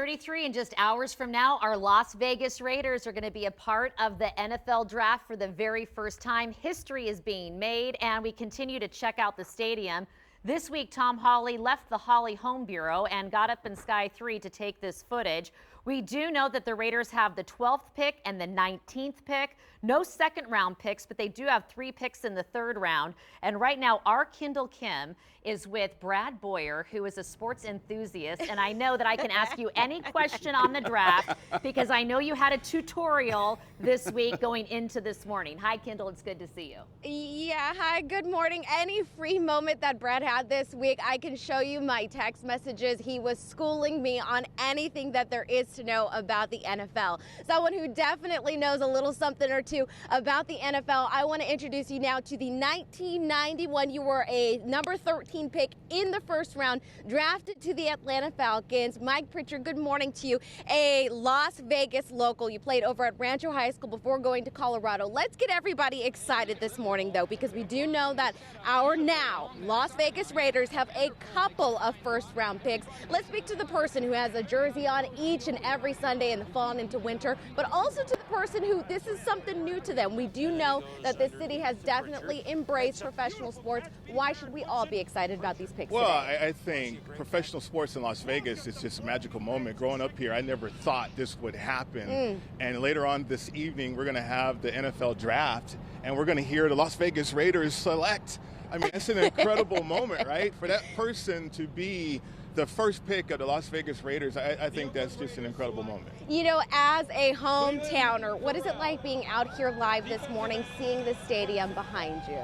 7:33, and just hours from now, our Las Vegas Raiders are going to be a part of the NFL draft for the very first time. History is being made, and we continue to check out the stadium. This week, Tom Hawley left the Hawley Home Bureau and got up in Sky 3 to take this footage. We do know that the Raiders have the 12th pick and the 19th pick. No second-round picks, but they do have 3 picks in the 3rd round. And right now, our KYNDELL Kim is with Brad Boyer, who is a sports enthusiast. And I know that I can ask you any question on the draft because I know you had a tutorial this week going into this morning. Hi, KYNDELL. It's good to see you. Yeah, hi, good morning. Any free moment that Brad had this week, I can show you my text messages. He was schooling me on anything that there is to know about the NFL. Someone who definitely knows a little something or two about the NFL. I want to introduce you now to the 1991. You were a number 13 pick in the 1st round, drafted to the Atlanta Falcons. Mike Pritchard, good morning to you. A Las Vegas local. You played over at Rancho High School before going to Colorado. Let's get everybody excited this morning, though, because we do know that our now Las Vegas Raiders have a couple of 1st-round picks. Let's speak to the person who has a jersey on each and every Sunday in the fall and into winter, but also to the person who this is something new to them. We do know that this city has definitely embraced professional sports. Why should we all be excited about these picks Well, today? I think professional sports in Las Vegas is just a magical moment. Growing up here, I never thought this would happen. And later on this evening, we're going to have the NFL draft, and we're going to hear the Las Vegas Raiders select. I mean, it's an incredible moment, right? For that person to be the first pick of the Las Vegas Raiders, I think that's just an incredible moment. You know, as a hometowner, what is it like being out here live this morning, seeing the stadium behind you?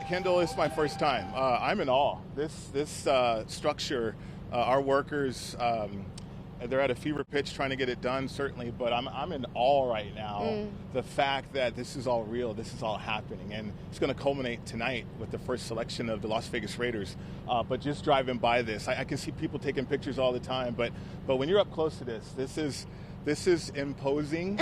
KYNDELL, it's my first time. I'm in awe. This structure, our workers, they're at a fever pitch trying to get it done, certainly, but I'm in awe right now. The fact that this is all real, this is all happening, and it's going to culminate tonight with the first selection of the Las Vegas Raiders. But just driving by this, I can see people taking pictures all the time, but when you're up close to this is imposing,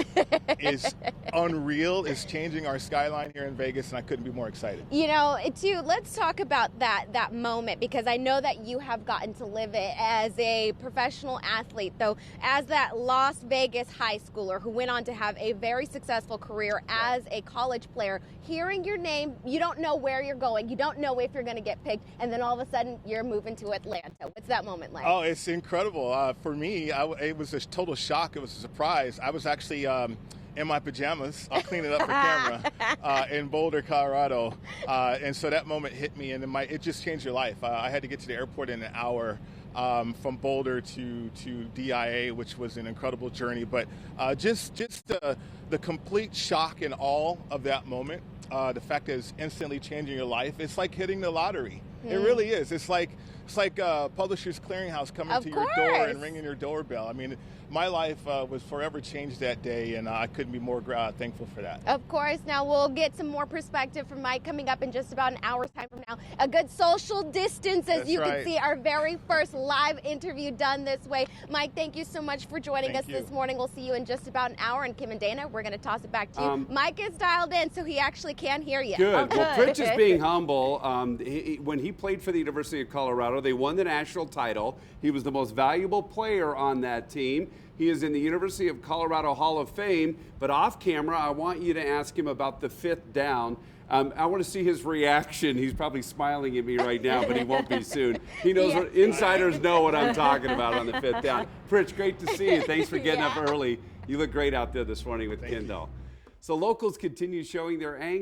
is unreal, is changing our skyline here in Vegas, and I couldn't be more excited. You know, too, let's talk about that moment, because I know that you have gotten to live it as a professional athlete, though, as that Las Vegas high schooler who went on to have a very successful career as a college player. Hearing your name, you don't know where you're going, you don't know if you're going to get picked, and then all of a sudden you're moving to Atlanta. What's that moment like? Oh, it's incredible. For me, it was a total shock. It was a surprise. I was actually in my pajamas. I'll clean it up for camera in Boulder, Colorado. And so that moment hit me, and it just changed your life. I had to get to the airport in an hour from Boulder to DIA, which was an incredible journey. But just the complete shock and awe of that moment, the fact that it's instantly changing your life, it's like hitting the lottery. It really is. It's like Publishers Clearinghouse coming to your door and ringing your doorbell. I mean, my life was forever changed that day, and I couldn't be more thankful for that. Of course. Now we'll get some more perspective from Mike coming up in just about an hour's time from now. A good social distance, as you can see, our very first live interview done this way. Mike, thank you so much for joining us this morning. We'll see you in just about an hour. And Kim and Dana, we're going to toss it back to you. Mike is dialed in, so he actually can hear you. Good. Oh, good. Well, Pritch is being humble. When he played for the University of Colorado, they won the national title. He was the most valuable player on that team. He is in the University of Colorado Hall of Fame, but off camera, I want you to ask him about the 5th down. I want to see his reaction. He's probably smiling at me right now, but he won't be soon. He knows what insiders know what I'm talking about on the 5th down. Pritch, great to see you. Thanks for getting up early. You look great out there this morning with KYNDELL. So locals continue showing their anger.